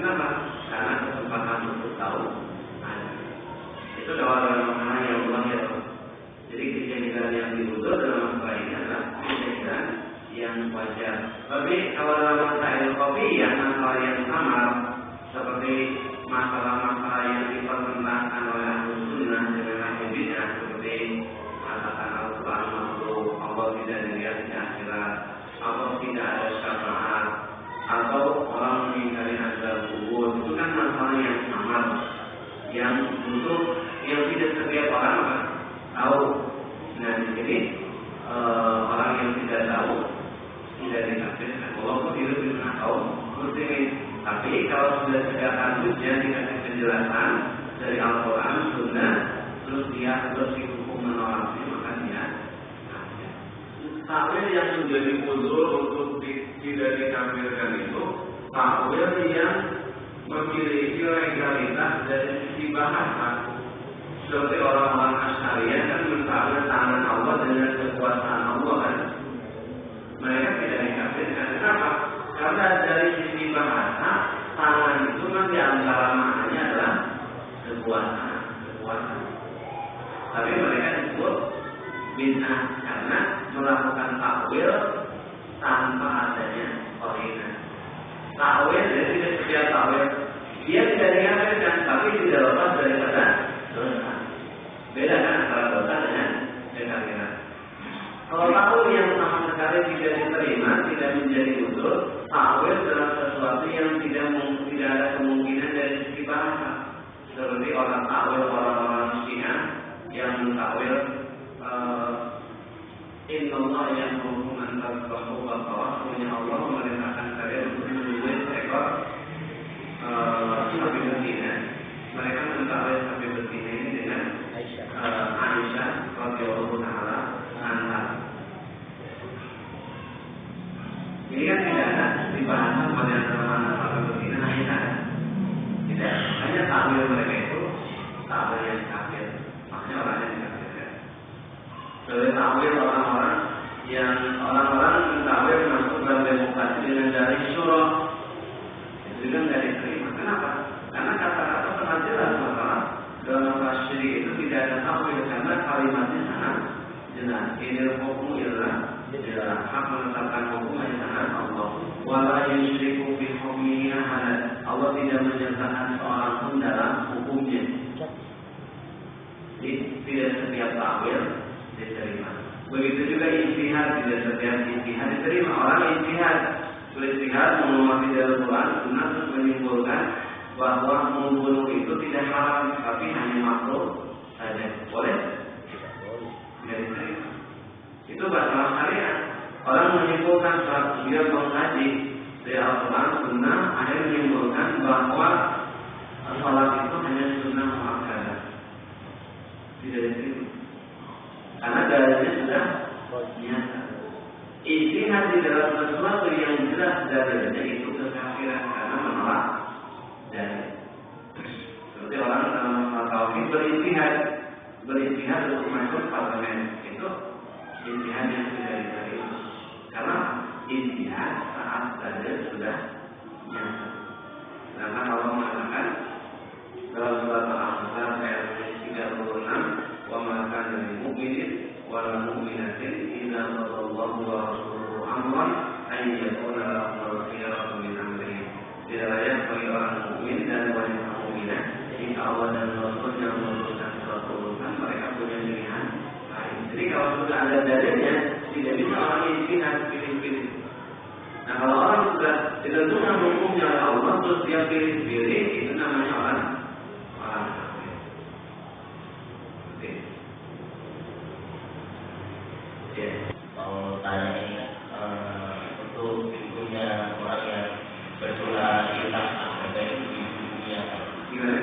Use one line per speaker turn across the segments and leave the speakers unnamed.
Kenapa? Karena kesempatan untuk tahu ada. Itu dalam makna yang luar biasa. Jadi kejahilan yang dibutuh dalam masalah ini adalah kejahilan yang wajar. Tapi kalau dalam masalah kopi yang masalah yang sama, seperti masalah-masalah yang dipertentangkan oleh ahli sunnah dengan ahli bid'ah, seperti mengatakan Al-Quran makhluk, Allah tidak dilihat di akhirat, atau tidak ada syafaat, atau orang mengingkari azab kubur, itu kan masalah yang samar, yang butuh, yang tidak setiap orang tahu. Nah di sini orang yang tidak tahu tidak dikafirkan, walaupun itu tidak tahu muslimin. Tapi kalau sudah sejak hujah dikasih penjelasan dari Al-Quran, Sunnah, terus dia berhukum menolaknya, maka dia kafir. Takwil yang menjadi uzur untuk tidak dikafirkan itu takwil yang memiliki legalitas dari sisi bahasa. Seperti orang-orang Asy'ariyah kan mentakwil tangan Allah dengan kekuasaan Allah kan. Mereka tidak dikafirkan. Kenapa? Karena dari sisi bahasa, tangan itu kan diantara maknanya adalah kekuasaan. Tapi mereka disebut bid'ah karena melakukan takwil tanpa adanya qarina. Takwil jadi tidak setiap takwil dia tidak dikafirkan, tapi tidak lepas daripada dosa. Beda kan antara dosa dengan kekafiran. Kalau takwil yang sama sekali tidak diterima, tidak menjadi usul, takwil adalah sesuatu yang tidak ada kemungkinan dari sisi bahasa. Seperti orang takwil orang-orang Syiah yang mentakwil Innallaha ya'muru an tasbahu baqarah, punya Allah memerintahkan kalian untuk menyembelih seekor sapi betina. Mereka mentakwil sapi betina ini dengan Aisyah radhiyallahu taala anha. Ini kan tidak ada dibahas pada mana sapi betina Aisyah. Tidak, hanya takwil mereka itu takwil yang kafir. Makanya orangnya dikafirkan. Dari takwil orang-orang mentakwil masuk dalam demokrasi dengan dari syura, itu juga tidak diterima. Kenapa? Karena kata-kata sangat jelas masalah dalam masalah syirik itu tidak ada takwil karena kalimatnya sangat jelas. Ini hukum ialah hak menetapkan hukum yang sangat Allah. Wala yusyriku fi hukmihi ahadan. Allah tidak menyertakan seorang pun dalam hukumnya. Jadi tidak setiap takwil diterima. Begitu juga ijtihad, tidak setiap ijtihad diterima. Orang ijtihad berijtihad mengamati dari Quran, Sunnah terus menyimpulkan bahwa membunuh itu tidak haram, tapi hanya makruh saja. Boleh? Tidak diterima. Itu bahasa syariat. Orang menyimpulkan saat dia mengkaji dari Al-Quran, Sunnah, akhirnya menyimpulkan bahwa salat itu hanya sunnah muakkadah. Tidak diterima. Karena dalilnya sudah nyata. Ijtihad di dalam sesuatu yang jelas dalilnya itu kekafiran karena menolak dalil. Seperti orang dalam masalah tauhid berijtihad untuk masuk parlemen, itu ijtihad yang tidak diterima. Karena ijtihad saat dalil sudah nyata. Sedangkan Allah mengatakan dalam surat Al-Ahzab ayat 36, wa ma kana lil mu'minin wa lil mu'minatin idza qadallahu wa rasuluhu amran an yakuna lahum khiyaratu min amrihim. Tidak layak bagi orang mukmin dan wanita mukminah jika Allah dan Rasulnya memutuskan suatu urusan, mereka punya pilihan lain. Jadi kalau sudah ada dalilnya, tidak bisa orang ijtihad pilih-pilih. Nah kalau orang sudah ditentukan hukumnya oleh Allah terus dia pilih-pilih, itu namanya orang kafir.
Mau tanya ini untuk ibunya orang yang berdoa kita ada ibunya
gimana?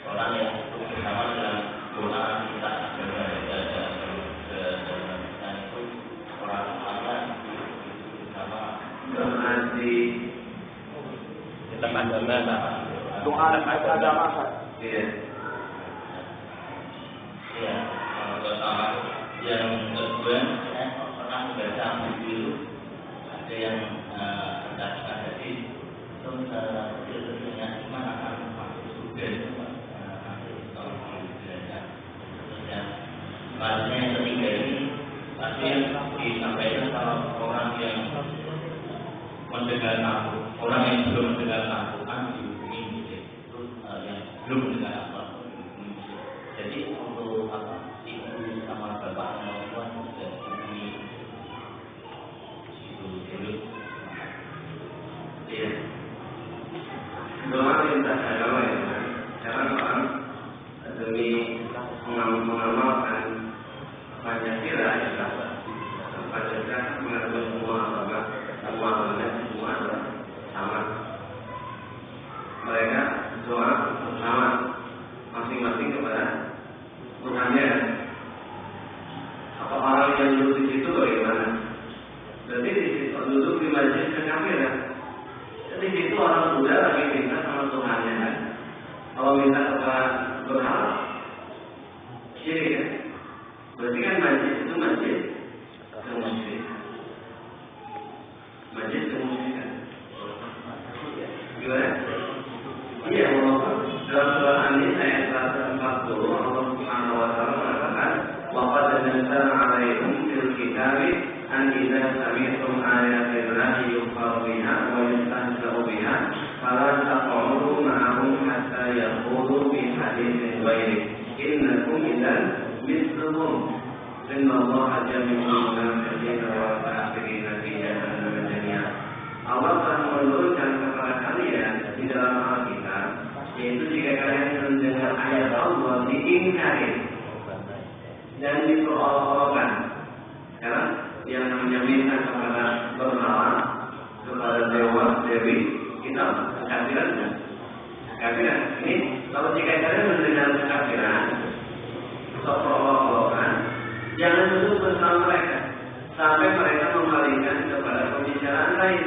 Orang yang bersama dalam doa kita dan itu orang sama
doa di
tempat agama
doa agama kan?
Iya.
Iya, doa yang kedua saya pernah membaca buku ada yang mendapatkan hadis itu mendengar Al-Quran, orang yang belum mendengar Al-Quran dihukumi musyrik, terus yang belum mendengar Al-Quran dihukumi musyrik. Jadi untuk ibu sama bapak sama orang tua sudah dihukumi itu dulu.
Iya. Doa lintas agama ya, karena orang demi mengamalkan Pancasila ya, Pancasila mengatakan semua agama, semua adalah sama. Mereka doa sama masing-masing kepada Tuhannya. Apa orang yang duduk di situ bagaimana? Berarti di situ duduk di majelis kekafiran. Di situ orang muda lagi minta sama Tuhannya kan. Kalau minta kepada berhala, syirik kan? Berarti kan majlis itu majlis kemusyrikan. Majlis kemusyrikan. Gimana? Iya, walaupun dalam surah An-Nisa ayat 140 Allah Subhanahu wa taala mengatakan, "Wa qad nazzalna 'alaikum fil kitabi an idza sami'tum ayatillahi yukfaru biha wa yustahza'u biha fala taq'udu ma'ahum hatta yaqulu bi haditsin ghairi innakum idzan mithluhum innallaha jami'ul munafiqina wal kafirina fi jahannam jami'a." Allah telah menurunkan kepada kalian di dalam Alkitab, yaitu jika kalian mendengar ayat Allah diingkari dan diperolok-olokkan, karena yang namanya minta kepada berhala, kepada dewa, dewi, kita kekafiran kan? Kekafiran. Ini kalau jika kalian mendengar kekafiran atau perolok-olokan, jangan duduk bersama mereka sampai mereka memalingkan kepada pembicaraan lain.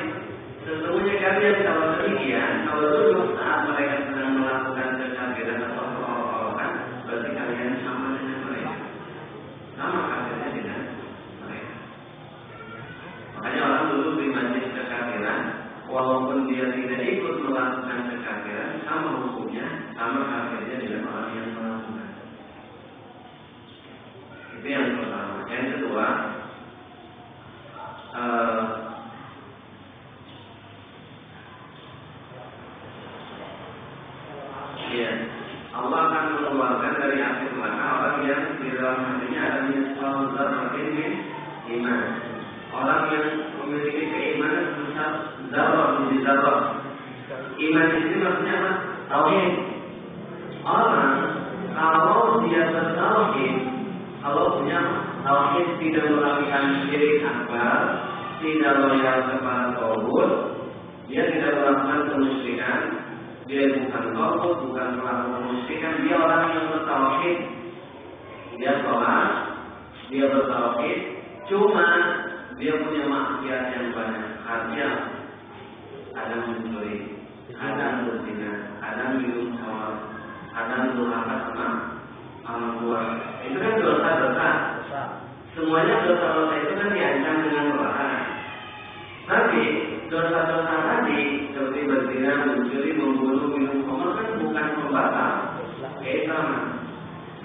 Sesungguhnya kalian kalau demikian, kalau duduk saat mereka sedang melakukan kekafiran atau perolok-olokan, berarti kalian sama dengan mereka, sama kafirnya dengan mereka. Makanya orang duduk di majelis kekafiran, walaupun dia tidak ikut melakukan kekafiran, sama hukumnya, sama kafirnya dengan orang yang melakukan. Itu yang pertama. Yang kedua, ya, Allah akan mengeluarkan dari api neraka orang yang di dalam hatinya ada misal dzarratin min iman. Orang yang memiliki keimanan sebesar zarrah. Iman itu maksudnya apa? Tauhid. Orang kalau dia bertauhid, kalau punya tauhid, tidak melakukan syirik akbar, tidak loyal kepada tauhid, dia tidak melakukan kemusyrikan, dia bukan tauhid, bukan melakukan kemusyrikan, dia orang yang bertauhid, dia sholat, dia bertauhid, cuma dia punya maksiat yang banyak. Artinya kadang mencuri, kadang berzina, kadang minum khamar, kadang durhaka sama orang tua. Itu kan dosa-dosa. Semuanya dosa-dosa itu kan diancam dengan neraka. Tapi dosa-dosa tadi seperti berzina, mencuri, membunuh, minum khamar kan bukan pembatal keislaman.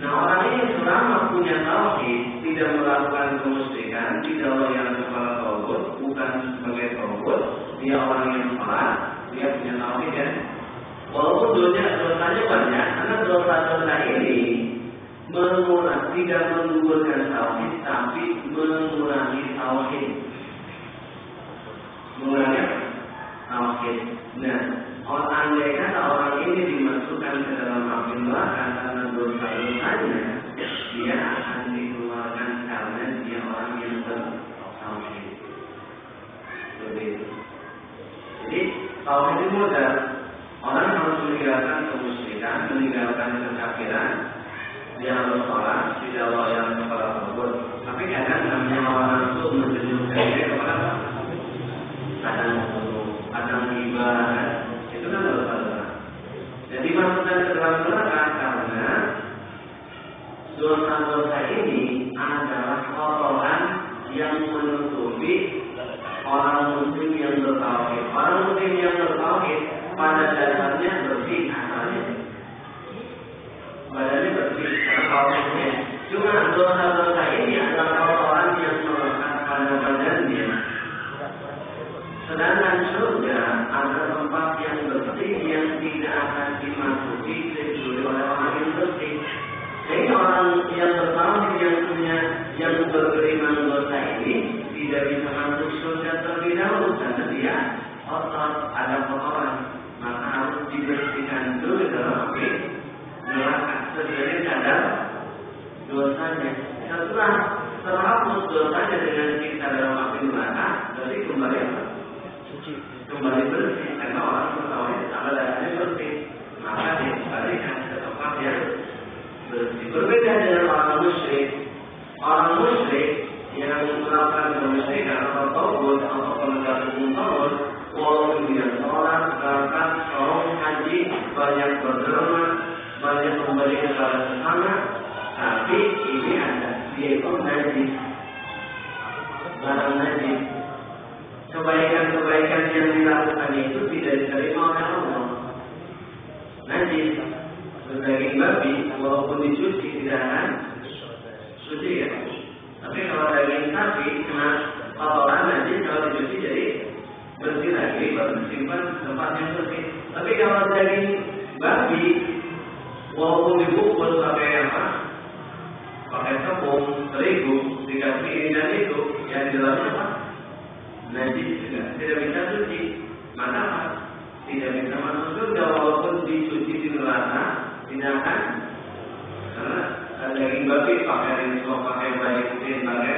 Nah, orang ini selama punya tauhid, tidak melakukan kemusyrikan, tidak loyal kepada tauhid, bukan sebagai tauhid, dia orang yang sholat, dia punya tauhid ya. Walaupun dosanya banyak, karena dosa-dosa ini tidak menggugurkan tauhid, tapi mengurangi tauhid. Mengurangi tauhid. Nah, andai kata orang ini dimasukkan ke dalam api neraka karena dosa-dosanya, dia akan dikeluarkan karena dia orang yang bertauhid. Jadi tauhid itu mudah. Orang harus meninggalkan kemusyrikan, meninggalkan kekafiran. Dia harus sholat, tidak loyal kepada tauhid. Tapi kadang namanya orang itu menjadikan dia kepada apa? Kadang bunuh, kadang ibadah. Itu kan dosa-dosa. Jadi masukkan ke dalam neraka karena dosa-dosa ini adalah kotoran yang menutupi orang muslim yang bertauhid. Orang muslim yang bertauhid pada dasarnya bersih asalnya. Badannya bersih karena tauhidnya. Cuma dosa-dosa ini adalah kotoran yang melekat pada badannya. Sedangkan surga dosanya. Setelah terhapus dosanya dengan siksa dalam api neraka, berarti kembali apa?
Suci.
Kembali bersih, karena orang mengetahui amal dasarnya bersih, maka dikembalikan ke tempat yang bersih. Berbeda dengan orang musyrik. Orang musyrik yang melakukan kemusyrikan atau taubat atau penegak hukum taubat, walaupun dia sholat, zakat, saum, haji, banyak berderma, banyak memberi kepada sesama, tapi ini ada dia itu najis, barang najis. Kebaikan-kebaikan yang dilakukan itu tidak diterima oleh Allah. Najis, daging babi, walaupun dicuci tidak akan suci ya. Tapi kalau daging sapi kena kotoran najis, kalau dicuci jadi bersih lagi, baru disimpan tempat yang bersih. Tapi kalau daging babi, walaupun dibungkus pakai apa? Pakai tepung, terigu, dikasih ini dan itu, yang di dalamnya apa? Najis juga, tidak bisa suci. Maka apa? Tidak bisa masuk surga walaupun dicuci di neraka, tidak akan. Karena daging babi pakai rinso, pakai bayi kucing, pakai